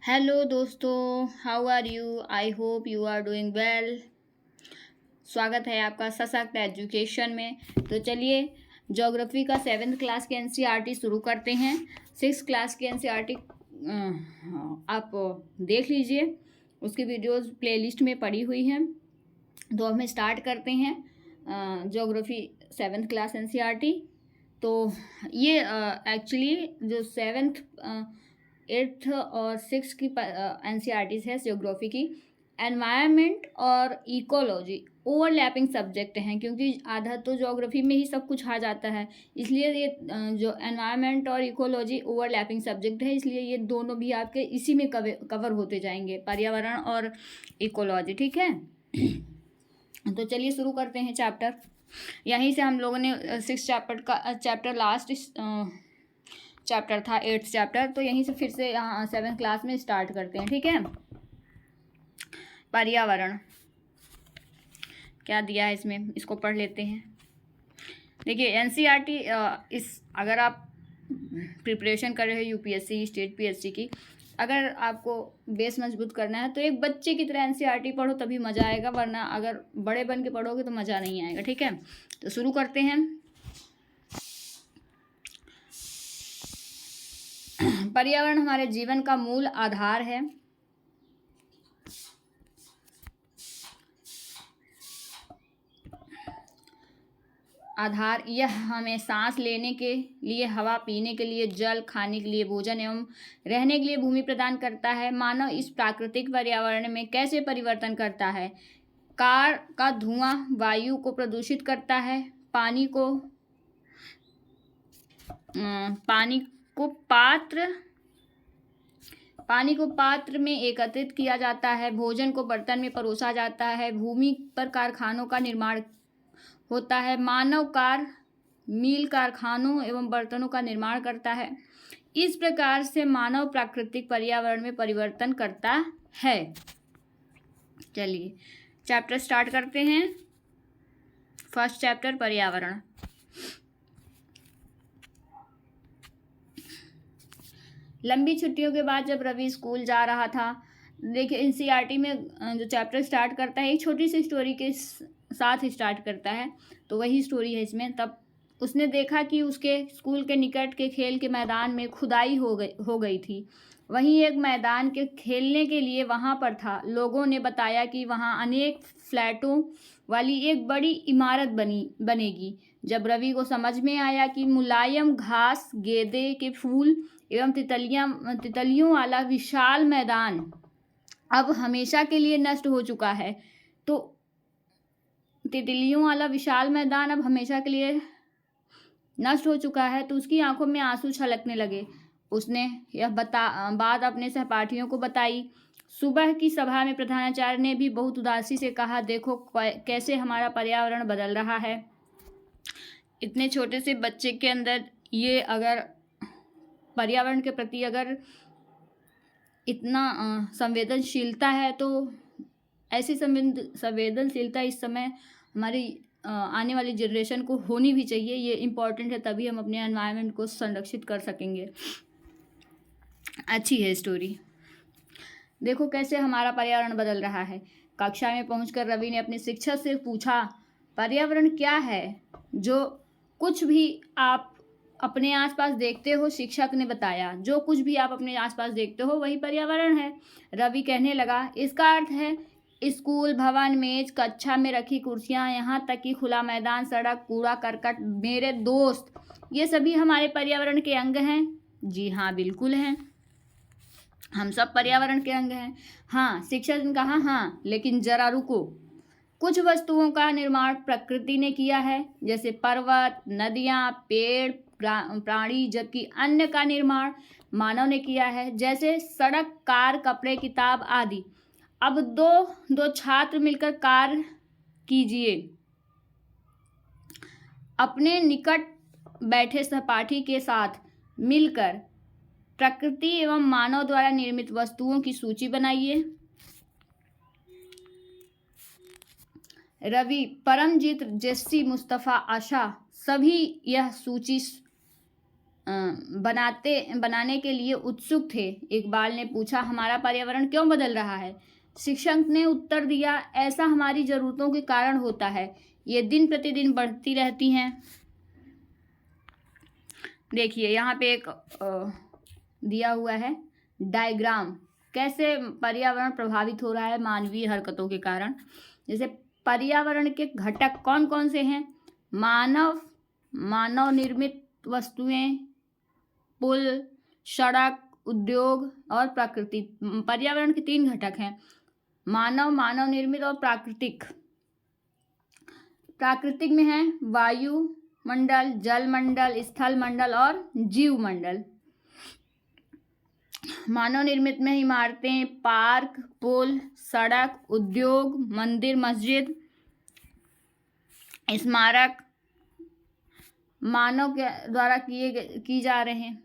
Hello दोस्तों, how are you? I hope you are doing well. स्वागत है आपका सशक्त एजुकेशन में। तो चलिए ज्योग्राफी का 7th क्लास के एनसीईआरटी शुरू करते हैं। 6th क्लास के एनसीईआरटी आप देख लीजिए, उसकी वीडियोस प्लेलिस्ट में पड़ी हुई हैं। तो अब हम स्टार्ट करते हैं ज्योग्राफी 7th क्लास एनसीईआरटी। तो ये एक्चुअली जो 7th 8th और 6th की एनसीईआरटीज है ज्योग्राफी की। एनवायरनमेंट और इकोलॉजी ओवरलैपिंग सब्जेक्ट हैं, क्योंकि आधा तो ज्योग्राफी में ही सब कुछ आ जाता है। इसलिए ये जो एनवायरनमेंट और इकोलॉजी ओवरलैपिंग सब्जेक्ट है, इसलिए ये दोनों भी आपके इसी में कवर होते जाएंगे, पर्यावरण और इकोलॉजी। ठीक है। तो चलिए शुरू करते हैं चैप्टर। यहीं से हम लोगों ने 6th चैप्टर का चैप्टर लास्ट चैप्टर था 8th चैप्टर, तो यहीं से फिर से यहाँ 7th क्लास में स्टार्ट करते हैं। ठीक है। पर्यावरण क्या दिया है इसमें, इसको पढ़ लेते हैं। देखिए एनसीईआरटी इस अगर आप प्रिपरेशन कर रहे हो यूपीएससी स्टेट पीएससी की, अगर आपको बेस मजबूत करना है तो एक बच्चे की तरह एनसीईआरटी पढ़ो, तभी मज़ा आएगा, वरना अगर बड़े बन के पढ़ोगे तो मज़ा नहीं आएगा। ठीक है। तो शुरू करते हैं। पर्यावरण हमारे जीवन का मूल आधार है। यह हमें सांस लेने के लिए हवा, पीने के लिए जल, खाने के लिए भोजन एवं रहने के लिए भूमि प्रदान करता है। मानव इस प्राकृतिक पर्यावरण में कैसे परिवर्तन करता है? कार का धुआं वायु को प्रदूषित करता है। पानी को पात्र में एकत्रित किया जाता है। भोजन को बर्तन में परोसा जाता है। भूमि पर कारखानों का निर्माण होता है। मानव मील कारखानों एवं बर्तनों का निर्माण करता है। इस प्रकार से मानव प्राकृतिक पर्यावरण में परिवर्तन करता है। चलिए चैप्टर स्टार्ट करते हैं। फर्स्ट चैप्टर पर्यावरण। लंबी छुट्टियों के बाद जब रवि स्कूल जा रहा था, देखिए एनसीईआरटी में जो चैप्टर स्टार्ट करता है एक छोटी सी स्टोरी के साथ स्टार्ट करता है, तो वही स्टोरी है इसमें। तब उसने देखा कि उसके स्कूल के निकट के खेल के मैदान में खुदाई हो गई थी। वहीं एक मैदान के खेलने के लिए वहां पर था। लोगों ने बताया कि वहां अनेक फ्लैटों वाली एक बड़ी इमारत बनेगी। जब रवि को समझ में आया कि मुलायम घास, गेंदे के फूल एवं तितलियों वाला विशाल मैदान अब हमेशा के लिए नष्ट हो चुका है, तो तितलियों वाला विशाल मैदान अब हमेशा के लिए नष्ट हो चुका है, तो उसकी आंखों में आंसू छलकने लगे। उसने यह बात अपने सहपाठियों को बताई। सुबह की सभा में प्रधानाचार्य ने भी बहुत उदासी से कहा, देखो कैसे हमारा पर्यावरण बदल रहा है। इतने छोटे से बच्चे के अंदर ये अगर पर्यावरण के प्रति अगर इतना संवेदनशीलता है, तो ऐसी संवेदनशीलता इस समय हमारी आने वाली जनरेशन को होनी भी चाहिए। ये इम्पॉर्टेंट है, तभी हम अपने एनवायरनमेंट को संरक्षित कर सकेंगे। अच्छी है स्टोरी। देखो कैसे हमारा पर्यावरण बदल रहा है। कक्षा में पहुंचकर रवि ने अपने शिक्षक से पूछा, पर्यावरण क्या है? जो कुछ भी आप अपने आसपास देखते हो, शिक्षक ने बताया, जो कुछ भी आप अपने आसपास देखते हो वही पर्यावरण है। रवि कहने लगा, इसका अर्थ है स्कूल, भवन, मेज, कक्षा में रखी कुर्सियां, यहाँ तक कि खुला मैदान, सड़क, कूड़ा करकट, मेरे दोस्त, ये सभी हमारे पर्यावरण के अंग हैं। जी हाँ, बिल्कुल हैं, हम सब पर्यावरण के अंग हैं। हाँ, शिक्षक ने कहा, हाँ लेकिन जरा रुको, कुछ वस्तुओं का निर्माण प्रकृति ने किया है, जैसे पर्वत, नदियाँ, पेड़, प्राणी, जबकि अन्य का निर्माण मानव ने किया है, जैसे सड़क, कार, कपड़े, किताब आदि। अब दो छात्र मिलकर कार्य कीजिए। अपने निकट बैठे सहपाठी के साथ मिलकर प्रकृति एवं मानव द्वारा निर्मित वस्तुओं की सूची बनाइए। रवि, परमजीत, जेस्सी, मुस्तफ़ा, आशा सभी यह सूची बनाने के लिए उत्सुक थे। इकबाल ने पूछा, हमारा पर्यावरण क्यों बदल रहा है? शिक्षक ने उत्तर दिया, ऐसा हमारी ज़रूरतों के कारण होता है, ये दिन प्रतिदिन बढ़ती रहती हैं। देखिए यहाँ पे एक दिया हुआ है डायग्राम, कैसे पर्यावरण प्रभावित हो रहा है मानवीय हरकतों के कारण। जैसे पर्यावरण के घटक कौन कौन से हैं? मानव निर्मित वस्तुएं, पुल, सड़क, उद्योग और प्रकृति। पर्यावरण के 3 घटक हैं, मानव निर्मित और प्राकृतिक। प्राकृतिक में है वायु मंडल, जल मंडल, स्थल मंडल और जीव मंडल। मानव निर्मित में इमारतें, पार्क, पुल, सड़क, उद्योग, मंदिर, मस्जिद, स्मारक मानव के द्वारा की जा रहे हैं।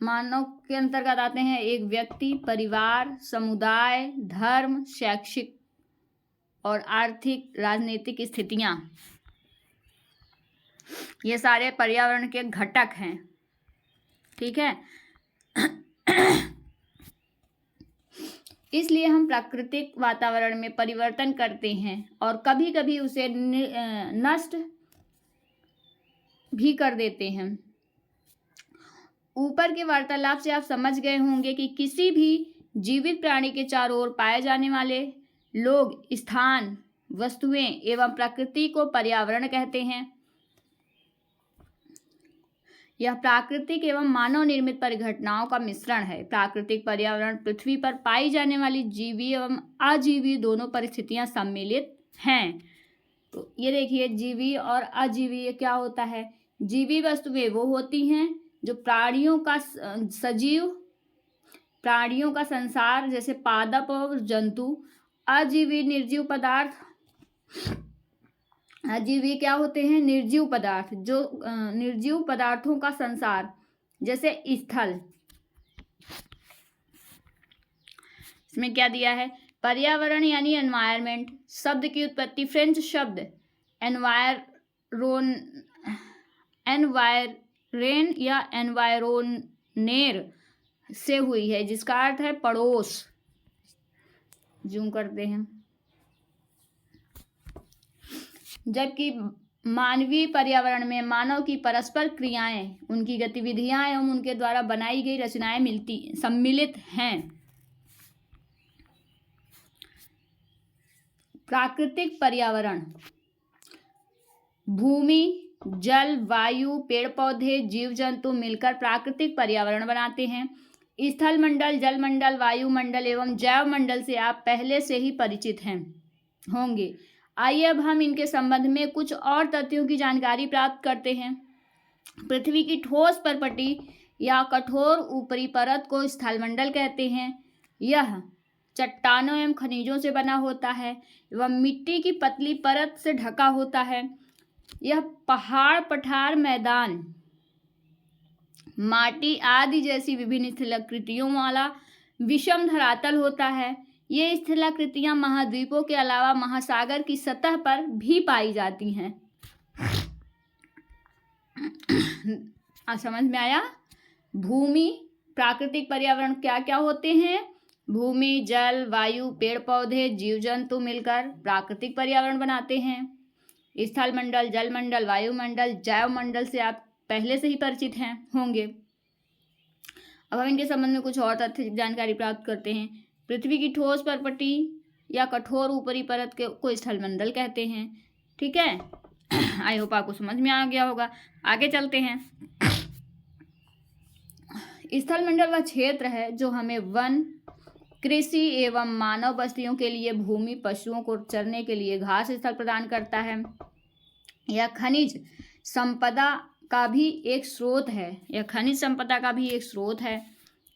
मानव के अंतर्गत आते हैं एक व्यक्ति, परिवार, समुदाय, धर्म, शैक्षिक और आर्थिक राजनीतिक स्थितियां। ये सारे पर्यावरण के घटक हैं। ठीक है। इसलिए हम प्राकृतिक वातावरण में परिवर्तन करते हैं और कभी कभी उसे नष्ट भी कर देते हैं। ऊपर के वार्तालाप से आप समझ गए होंगे कि किसी भी जीवित प्राणी के चारों ओर पाए जाने वाले लोग, स्थान, वस्तुएं एवं प्रकृति को पर्यावरण कहते हैं। यह प्राकृतिक एवं मानव निर्मित परिघटनाओं का मिश्रण है। प्राकृतिक पर्यावरण पृथ्वी पर पाई जाने वाली जीवी एवं अजीवी दोनों परिस्थितियां सम्मिलित हैं। तो ये देखिए, जीवी और अजीवी ये क्या होता है? जीवी वस्तुएं वो होती हैं जो प्राणियों का संसार, जैसे पादप और जंतु। अजीवी निर्जीव पदार्थ, अजीवी क्या होते हैं? निर्जीव पदार्थ, जो निर्जीव पदार्थों का संसार, जैसे स्थल। इसमें क्या दिया है? पर्यावरण यानी एनवायरमेंट शब्द की उत्पत्ति फ्रेंच शब्द एनवायरेन या एनवायरोनेर से हुई है, जिसका अर्थ है पड़ोस। जूम करते हैं। जबकि मानवीय पर्यावरण में मानव की परस्पर क्रियाएं, उनकी गतिविधियां एवं उनके द्वारा बनाई गई रचनाएं सम्मिलित हैं। प्राकृतिक पर्यावरण भूमि, जल, वायु, पेड़ पौधे, जीव जंतु मिलकर प्राकृतिक पर्यावरण बनाते हैं। स्थल मंडल, जल मंडल, वायुमंडल एवं जैव मंडल से आप पहले से ही परिचित होंगे। आइए अब हम इनके संबंध में कुछ और तथ्यों की जानकारी प्राप्त करते हैं। पृथ्वी की ठोस परपटी या कठोर ऊपरी परत को स्थलमंडल कहते हैं। यह चट्टानों एवं खनिजों से बना होता है एवं मिट्टी की पतली परत से ढका होता है। यह पहाड़, पठार, मैदान, माटी आदि जैसी विभिन्न स्थलाकृतियों वाला विषम धरातल होता है। ये स्थलाकृतियां महाद्वीपों के अलावा महासागर की सतह पर भी पाई जाती हैं। समझ में आया? भूमि, प्राकृतिक पर्यावरण क्या क्या होते हैं? भूमि, जल, वायु, पेड़ पौधे, जीव जंतु मिलकर प्राकृतिक पर्यावरण बनाते हैं। स्थल मंडल, जल मंडल, वायुमंडल, जैव मंडल से आप पहले से ही परिचित होंगे। अब हम इनके संबंध में कुछ और तथ्य जानकारी प्राप्त करते हैं। पृथ्वी की ठोस परपटी या कठोर ऊपरी परत को स्थलमंडल कहते हैं। ठीक है। आई होप आपको समझ में आ गया होगा। आगे चलते हैं। स्थलमंडल वह क्षेत्र है जो हमें वन, कृषि एवं मानव बस्तियों के लिए भूमि, पशुओं को चरने के लिए घास स्थल प्रदान करता है। यह खनिज संपदा का भी एक स्रोत है।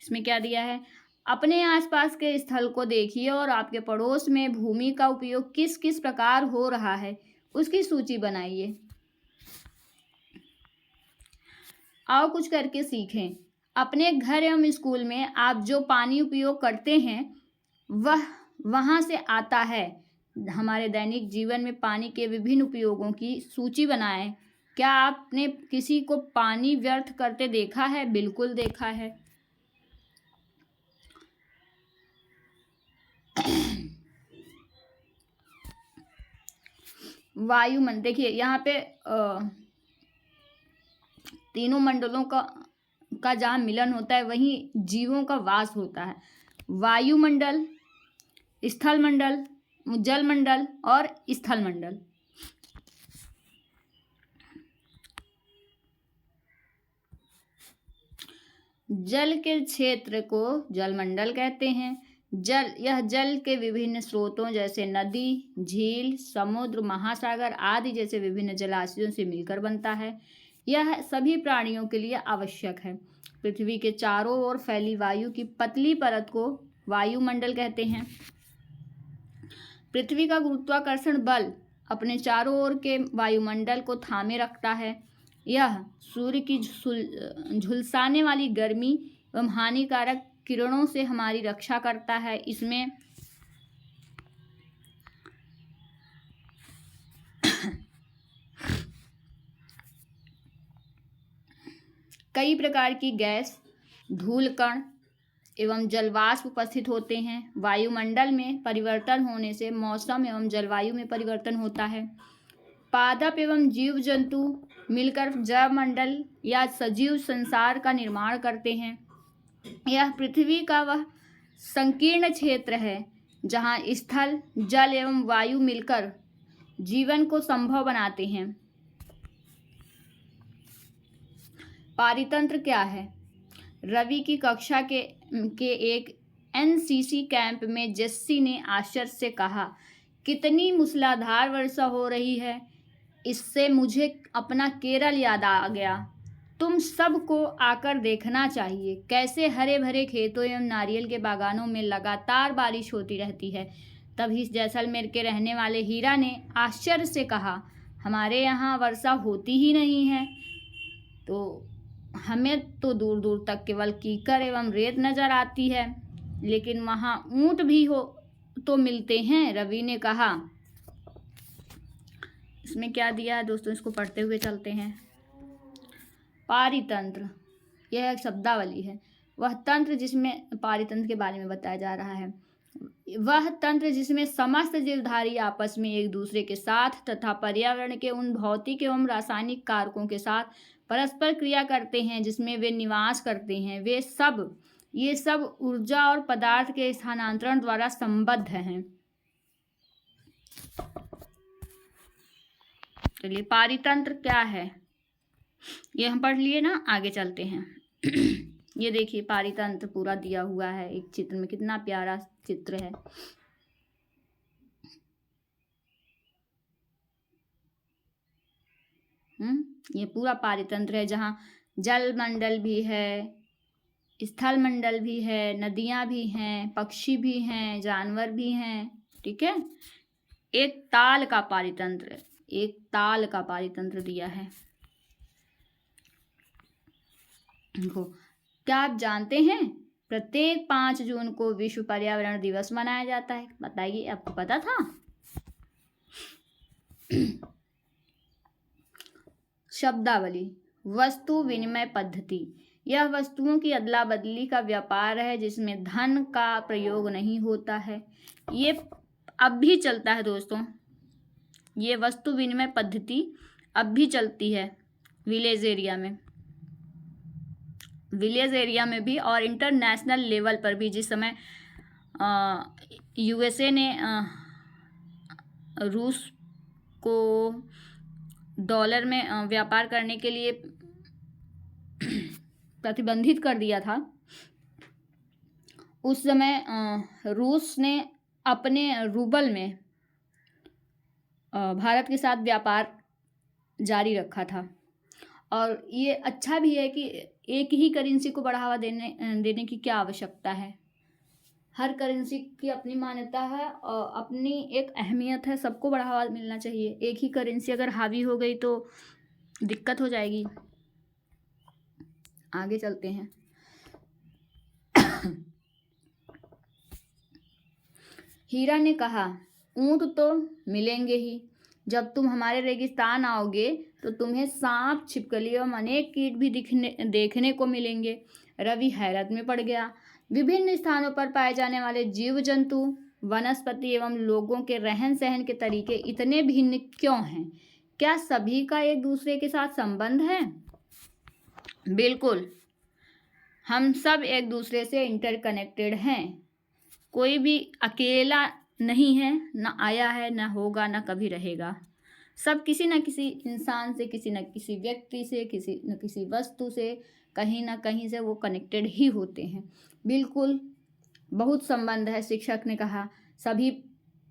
इसमें क्या दिया है? अपने आसपास के स्थल को देखिए और आपके पड़ोस में भूमि का उपयोग किस किस प्रकार हो रहा है, उसकी सूची बनाइए। आओ कुछ करके सीखें। अपने घर एवं स्कूल में आप जो पानी उपयोग करते हैं वह वहाँ से आता है। हमारे दैनिक जीवन में पानी के विभिन्न उपयोगों की सूची बनाएं क्या आपने किसी को पानी व्यर्थ करते देखा है? बिल्कुल देखा है। वायुमंडल, देखिए यहाँ पे तीनों मंडलों का जहाँ मिलन होता है वहीं जीवों का वास होता है। वायुमंडल, स्थल मंडल, जल मंडल और स्थल मंडल। जल के क्षेत्र को जलमंडल कहते हैं। यह जल के विभिन्न स्रोतों जैसे नदी, झील, समुद्र, महासागर आदि जैसे विभिन्न जलाशयों से मिलकर बनता है। यह सभी प्राणियों के लिए आवश्यक है। पृथ्वी के चारों ओर फैली वायु की पतली परत को वायुमंडल कहते हैं। पृथ्वी का गुरुत्वाकर्षण बल अपने चारों ओर के वायुमंडल को थामे रखता है। यह सूर्य की झुलसाने वाली गर्मी एवं हानिकारक किरणों से हमारी रक्षा करता है। इसमें कई प्रकार की गैस, धूल कण एवं जलवाष्प उपस्थित होते हैं। वायुमंडल में परिवर्तन होने से मौसम एवं जलवायु में परिवर्तन होता है। पादप एवं जीव जंतु मिलकर जैवमंडल या सजीव संसार का निर्माण करते हैं। यह पृथ्वी का वह संकीर्ण क्षेत्र है जहाँ स्थल, जल एवं वायु मिलकर जीवन को संभव बनाते हैं। पारितंत्र क्या है? रवि की कक्षा के एक एनसीसी कैंप में जेस्सी ने आश्चर्य से कहा, कितनी मूसलाधार वर्षा हो रही है। इससे मुझे अपना केरल याद आ गया। तुम सबको आकर देखना चाहिए कैसे हरे भरे खेतों एवं नारियल के बागानों में लगातार बारिश होती रहती है। तभी जैसलमेर के रहने वाले हीरा ने आश्चर्य से कहा, हमारे यहाँ वर्षा होती ही नहीं है। तो हमें तो दूर दूर तक केवल कीकर एवं रेत नजर आती है, लेकिन वहाँ ऊंट भी हो तो मिलते हैं। रवि ने कहा। इसमें क्या दिया है दोस्तों, इसको पढ़ते हुए चलते हैं। पारितंत्र, यह एक शब्दावली है। वह तंत्र जिसमें पारितंत्र के बारे में बताया जा रहा है, वह तंत्र जिसमें समस्त जीवधारी आपस में एक दूसरे के साथ तथा पर्यावरण के उन भौतिक एवं रासायनिक कारकों के साथ परस्पर क्रिया करते हैं जिसमें वे निवास करते हैं। ये सब ऊर्जा और पदार्थ के स्थानांतरण द्वारा संबद्ध हैं। चलिए, पारितंत्र क्या है ये हम पढ़ लिए ना, आगे चलते हैं। ये देखिए पारितंत्र पूरा दिया हुआ है एक चित्र में, कितना प्यारा चित्र है। ये पूरा पारितंत्र है जहाँ जल मंडल भी है, स्थल मंडल भी है, नदियाँ भी हैं, पक्षी भी हैं, जानवर भी हैं। ठीक है, एक ताल का पारितंत्र दिया है। देखो, क्या आप जानते हैं प्रत्येक 5 जून को विश्व पर्यावरण दिवस मनाया जाता है? बताइए, आपको पता था? शब्दावली, वस्तु विनिमय पद्धति, यह वस्तुओं की अदला बदली का व्यापार है जिसमें धन का प्रयोग नहीं होता है। ये अब भी चलता है दोस्तों, ये वस्तु विनिमय पद्धति अब भी चलती है विलेज एरिया में भी और इंटरनेशनल लेवल पर भी। जिस समय यूएसए ने रूस को डॉलर में व्यापार करने के लिए प्रतिबंधित कर दिया था, उस समय रूस ने अपने रूबल में भारत के साथ व्यापार जारी रखा था। और ये अच्छा भी है कि एक ही करेंसी को बढ़ावा देने की क्या आवश्यकता है। हर करेंसी की अपनी मान्यता है और अपनी एक अहमियत है, सबको बढ़ावा मिलना चाहिए। एक ही करेंसी अगर हावी हो गई तो दिक्कत हो जाएगी। आगे चलते हैं। हीरा ने कहा, ऊंट तो मिलेंगे ही। जब तुम हमारे रेगिस्तान आओगे तो तुम्हें सांप, छिपकली एवं अनेक कीट भी देखने को मिलेंगे। रवि हैरत में पड़ गया। विभिन्न स्थानों पर पाए जाने वाले जीव जंतु, वनस्पति एवं लोगों के रहन सहन के तरीके इतने भिन्न क्यों हैं? क्या सभी का एक दूसरे के साथ संबंध है? बिल्कुल, हम सब एक दूसरे से इंटरकनेक्टेड हैं। कोई भी अकेला नहीं है, न आया है, न होगा, न कभी रहेगा। सब किसी न किसी इंसान से, किसी न किसी व्यक्ति से, किसी न किसी वस्तु से, कहीं ना कहीं से वो कनेक्टेड ही होते हैं। बिल्कुल, बहुत संबंध है। शिक्षक ने कहा, सभी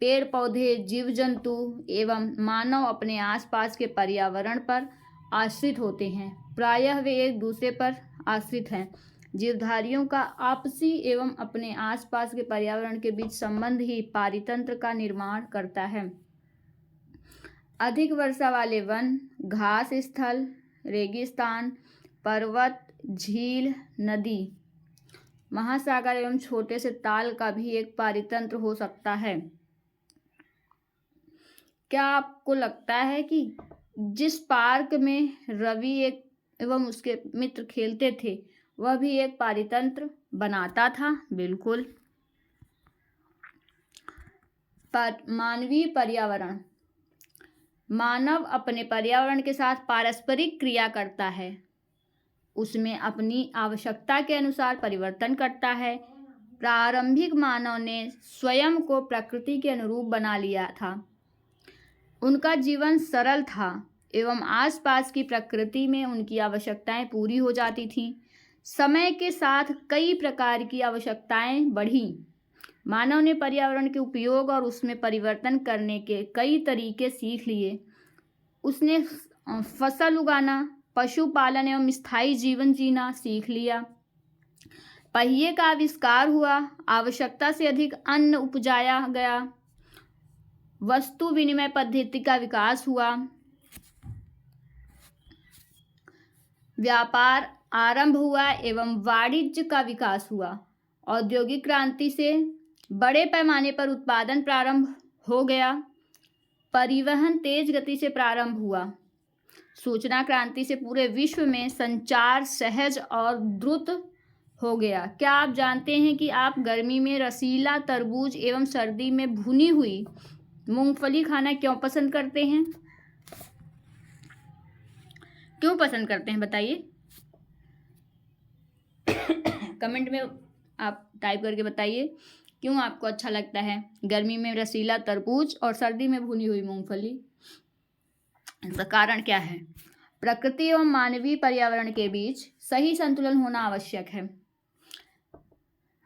पेड़ पौधे, जीव जंतु एवं मानव अपने आसपास के पर्यावरण पर आश्रित होते हैं। प्रायः वे एक दूसरे पर आश्रित हैं। जीवधारियों का आपसी एवं अपने आसपास के पर्यावरण के बीच संबंध ही पारितंत्र का निर्माण करता है। अधिक वर्षा वाले वन, घास स्थल, रेगिस्तान, पर्वत, झील, नदी, महासागर एवं छोटे से ताल का भी एक पारितंत्र हो सकता है। क्या आपको लगता है कि जिस पार्क में रवि एवं उसके मित्र खेलते थे, वह भी एक पारितंत्र बनाता था? बिल्कुल। मानवीय पर्यावरण। मानव अपने पर्यावरण के साथ पारस्परिक क्रिया करता है, उसमें अपनी आवश्यकता के अनुसार परिवर्तन करता है। प्रारंभिक मानव ने स्वयं को प्रकृति के अनुरूप बना लिया था। उनका जीवन सरल था एवं आसपास की प्रकृति में उनकी आवश्यकताएं पूरी हो जाती थीं। समय के साथ कई प्रकार की आवश्यकताएं बढ़ी। मानव ने पर्यावरण के उपयोग और उसमें परिवर्तन करने के कई तरीके सीख लिए। उसने फसल उगाना, पशुपालन एवं स्थायी जीवन जीना सीख लिया। पहिए का आविष्कार हुआ, आवश्यकता से अधिक अन्न उपजाया गया। वस्तु विनिमय पद्धति का विकास हुआ। व्यापार आरंभ हुआ एवं वाणिज्य का विकास हुआ। औद्योगिक क्रांति से बड़े पैमाने पर उत्पादन प्रारंभ हो गया। परिवहन तेज गति से प्रारंभ हुआ। सूचना क्रांति से पूरे विश्व में संचार सहज और द्रुत हो गया। क्या आप जानते हैं कि आप गर्मी में रसीला तरबूज एवं सर्दी में भुनी हुई मूंगफली खाना क्यों पसंद करते हैं? क्यों पसंद करते हैं बताइए? कमेंट में आप टाइप करके बताइए क्यों आपको अच्छा लगता है गर्मी में रसीला तरबूज और सर्दी में भुनी हुई मूंगफली। इसका कारण क्या है? प्रकृति एवं मानवीय पर्यावरण के बीच सही संतुलन होना आवश्यक है।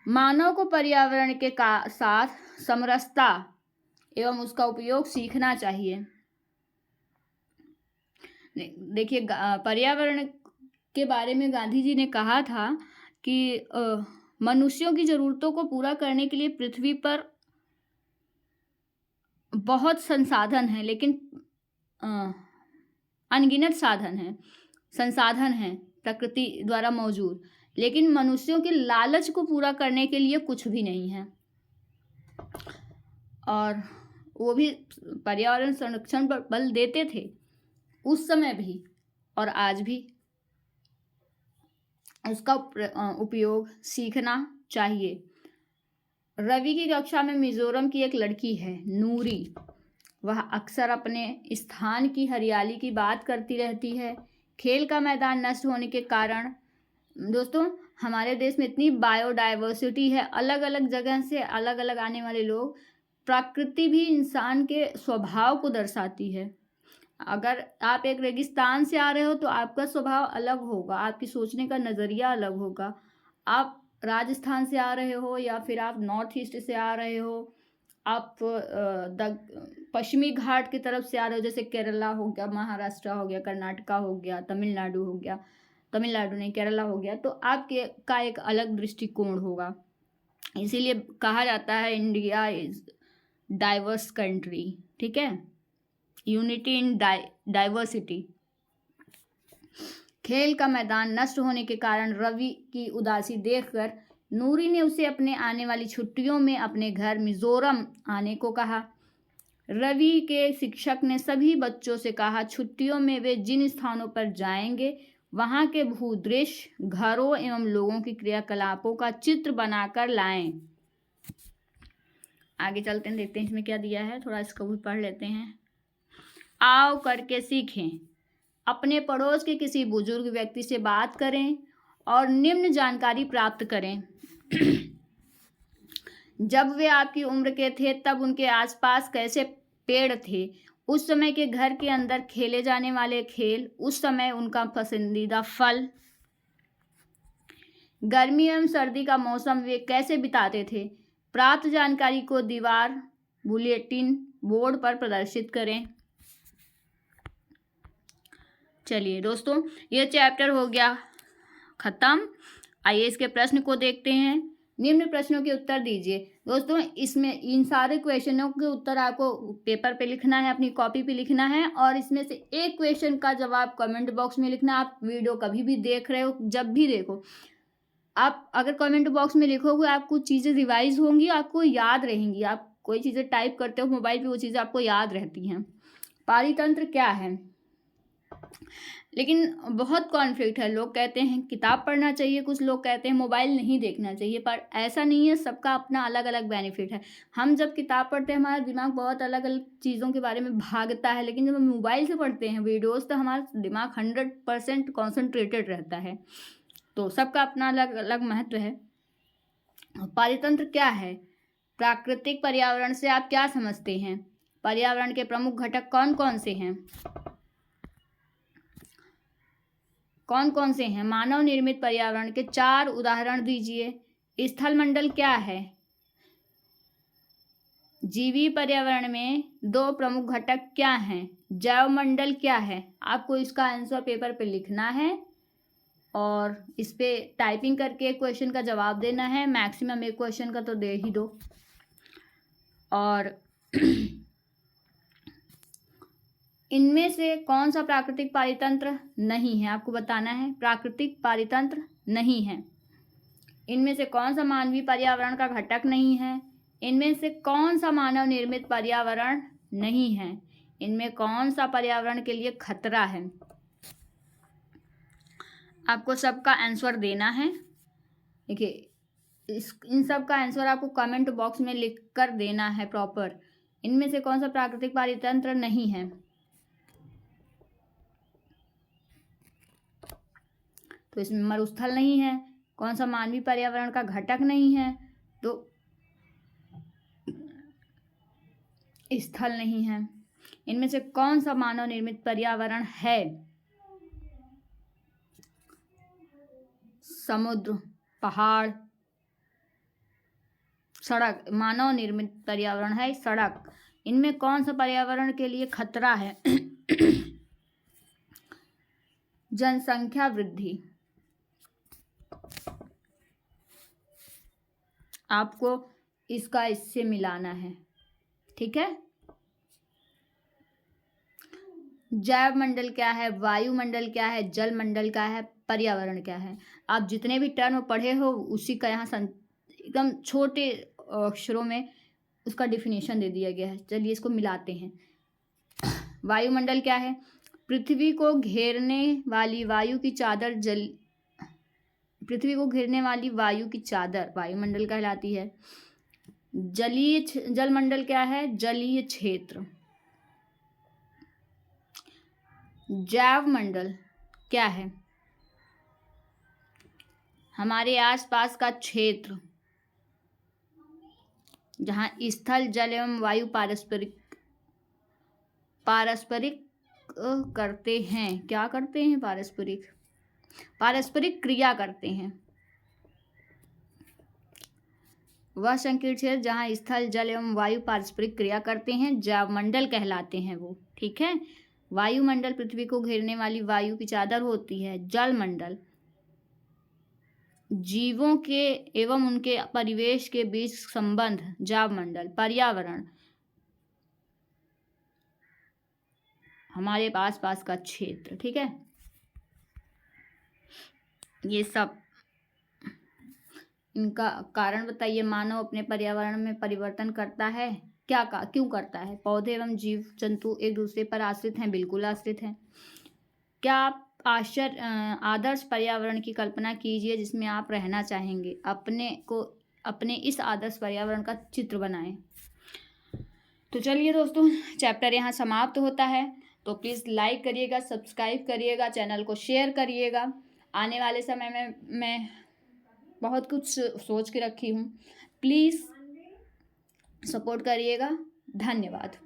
मानव को पर्यावरण के साथ समरसता एवं उसका उपयोग सीखना चाहिए। देखिए, पर्यावरण के बारे में गांधी जी ने कहा था कि मनुष्यों की ज़रूरतों को पूरा करने के लिए पृथ्वी पर बहुत संसाधन हैं, लेकिन अनगिनत संसाधन हैं प्रकृति द्वारा मौजूद, लेकिन मनुष्यों के लालच को पूरा करने के लिए कुछ भी नहीं है। और वो भी पर्यावरण संरक्षण पर बल देते थे उस समय भी और आज भी। उसका उपयोग सीखना चाहिए। रवि की कक्षा में मिजोरम की एक लड़की है, नूरी। वह अक्सर अपने स्थान की हरियाली की बात करती रहती है। खेल का मैदान नष्ट होने के कारण, दोस्तों, हमारे देश में इतनी बायोडाइवर्सिटी है, अलग अलग जगह से अलग अलग आने वाले लोग। प्रकृति भी इंसान के स्वभाव को दर्शाती है। अगर आप एक रेगिस्तान से आ रहे हो तो आपका स्वभाव अलग होगा, आपकी सोचने का नज़रिया अलग होगा। आप राजस्थान से आ रहे हो या फिर आप नॉर्थ ईस्ट से आ रहे हो, आप पश्चिमी घाट की तरफ से आ रहे हो, जैसे केरला हो गया, महाराष्ट्र हो गया, कर्नाटका हो गया, तमिलनाडु हो गया, तमिलनाडु नहीं केरला हो गया, तो आपके का एक अलग दृष्टिकोण होगा। इसीलिए कहा जाता है इंडिया इज डाइवर्स कंट्री, ठीक है, यूनिटी इन डाइवर्सिटी। खेल का मैदान नष्ट होने के कारण रवि की उदासी देखकर नूरी ने उसे अपने आने वाली छुट्टियों में अपने घर मिजोरम आने को कहा। रवि के शिक्षक ने सभी बच्चों से कहा छुट्टियों में वे जिन स्थानों पर जाएंगे वहां के भूदृश्य, घरों एवं लोगों की क्रियाकलापों का चित्र बनाकर लाएं। आगे चलते हैं, देखते हैं इसमें क्या दिया है, थोड़ा इसको भी पढ़ लेते हैं। आओ करके सीखें। अपने पड़ोस के किसी बुजुर्ग व्यक्ति से बात करें और निम्न जानकारी प्राप्त करें। जब वे आपकी उम्र के थे तब उनके आसपास कैसे पेड़ थे, उस समय के घर के अंदर खेले जाने वाले खेल, उस समय उनका पसंदीदा फल, गर्मी एवं सर्दी का मौसम वे कैसे बिताते थे। प्राप्त जानकारी को दीवार, बुलेटिन बोर्ड पर प्रदर्शित करें। चलिए दोस्तों, ये चैप्टर हो गया खत्म। आइए इसके प्रश्न को देखते हैं। निम्न प्रश्नों के उत्तर दीजिए। दोस्तों, इसमें इन सारे क्वेश्चनों के उत्तर आपको पेपर पे लिखना है, अपनी कॉपी पे लिखना है, और इसमें से एक क्वेश्चन का जवाब कमेंट बॉक्स में लिखना। आप वीडियो कभी भी देख रहे हो, जब भी देखो, आप अगर कमेंट बॉक्स में लिखोगे आपको चीज़ें रिवाइज होंगी, आपको याद रहेंगी। आप कोई चीज़ें टाइप करते हो मोबाइल पे, वो चीज़ें आपको याद रहती हैं। पारितंत्र क्या है? लेकिन बहुत कॉन्फ्लिक्ट है। लोग कहते हैं किताब पढ़ना चाहिए, कुछ लोग कहते हैं मोबाइल नहीं देखना चाहिए, पर ऐसा नहीं है। सबका अपना अलग अलग बेनिफिट है। हम जब किताब पढ़ते हैं हमारा दिमाग बहुत अलग अलग चीज़ों के बारे में भागता है, लेकिन जब हम मोबाइल से पढ़ते हैं वीडियोज़, तो हमारा दिमाग 100% कॉन्सेंट्रेटेड रहता है। तो सबका अपना अलग अलग महत्व है। पारितंत्र क्या है? प्राकृतिक पर्यावरण से आप क्या समझते हैं? पर्यावरण के प्रमुख घटक कौन कौन से हैं? कौन कौन से हैं? मानव निर्मित पर्यावरण के 4 उदाहरण दीजिए। स्थल मंडल क्या है? जीवी पर्यावरण में 2 प्रमुख घटक क्या हैं? जैव मंडल क्या है? आपको इसका आंसर पेपर पे लिखना है और इस पे टाइपिंग करके क्वेश्चन का जवाब देना है। मैक्सिमम एक क्वेश्चन का तो दे ही दो। और इनमें से कौन सा प्राकृतिक पारितंत्र नहीं है? आपको बताना है। प्राकृतिक पारितंत्र नहीं है। इनमें से कौन सा मानवीय पर्यावरण का घटक नहीं है? इनमें से कौन सा मानव निर्मित पर्यावरण नहीं है? इनमें कौन सा पर्यावरण के लिए खतरा है? आपको सबका आंसर देना है। देखिए, इन सब का आंसर आपको कमेंट बॉक्स में लिख कर देना है प्रॉपर। इनमें से कौन सा प्राकृतिक पारितंत्र नहीं है? तो इसमें मरुस्थल नहीं है। कौन सा मानवीय पर्यावरण का घटक नहीं है? तो स्थल नहीं है। इनमें से कौन सा मानव निर्मित पर्यावरण है? समुद्र, पहाड़, सड़क। मानव निर्मित पर्यावरण है सड़क। इनमें कौन सा पर्यावरण के लिए खतरा है? जनसंख्या वृद्धि। आपको इसका इससे मिलाना है, ठीक है। जैव मंडल क्या है? वायुमंडल क्या है? जल मंडल क्या है? पर्यावरण क्या है? आप जितने भी टर्म पढ़े हो उसी का यहाँ एकदम छोटे अक्षरों में उसका डिफिनेशन दे दिया गया है। चलिए इसको मिलाते हैं। वायुमंडल क्या है? पृथ्वी को घेरने वाली वायु की चादर पृथ्वी को घेरने वाली वायु की चादर वायुमंडल कहलाती है। जलमंडल क्या है? जलीय क्षेत्र। जैव मंडल क्या है? हमारे आसपास का क्षेत्र जहाँ स्थल, जल एवं वायु पारस्परिक करते हैं। क्या करते हैं? पारस्परिक क्रिया करते हैं। वह संकीर्ण क्षेत्र जहाँ स्थल, जल एवं वायु पारस्परिक क्रिया करते हैं जैवमंडल कहलाते हैं वो, ठीक है। वायुमंडल पृथ्वी को घेरने वाली वायु की चादर होती है। जलमंडल जीवों के एवं उनके परिवेश के बीच संबंध। जैवमंडल पर्यावरण हमारे पास का क्षेत्र, ठीक है। ये सब इनका कारण बताइए। मानव अपने पर्यावरण में परिवर्तन करता है क्यों करता है? पौधे एवं जीव जंतु एक दूसरे पर आश्रित हैं? बिल्कुल आश्रित हैं। क्या आप आदर्श पर्यावरण की कल्पना कीजिए जिसमें आप रहना चाहेंगे। अपने इस आदर्श पर्यावरण का चित्र बनाएं। तो चलिए दोस्तों, चैप्टर यहाँ समाप्त होता है। तो प्लीज़ लाइक करिएगा, सब्सक्राइब करिएगा, चैनल को शेयर करिएगा। आने वाले समय में मैं बहुत कुछ सोच के रखी हूँ, प्लीज़ सपोर्ट करिएगा। धन्यवाद।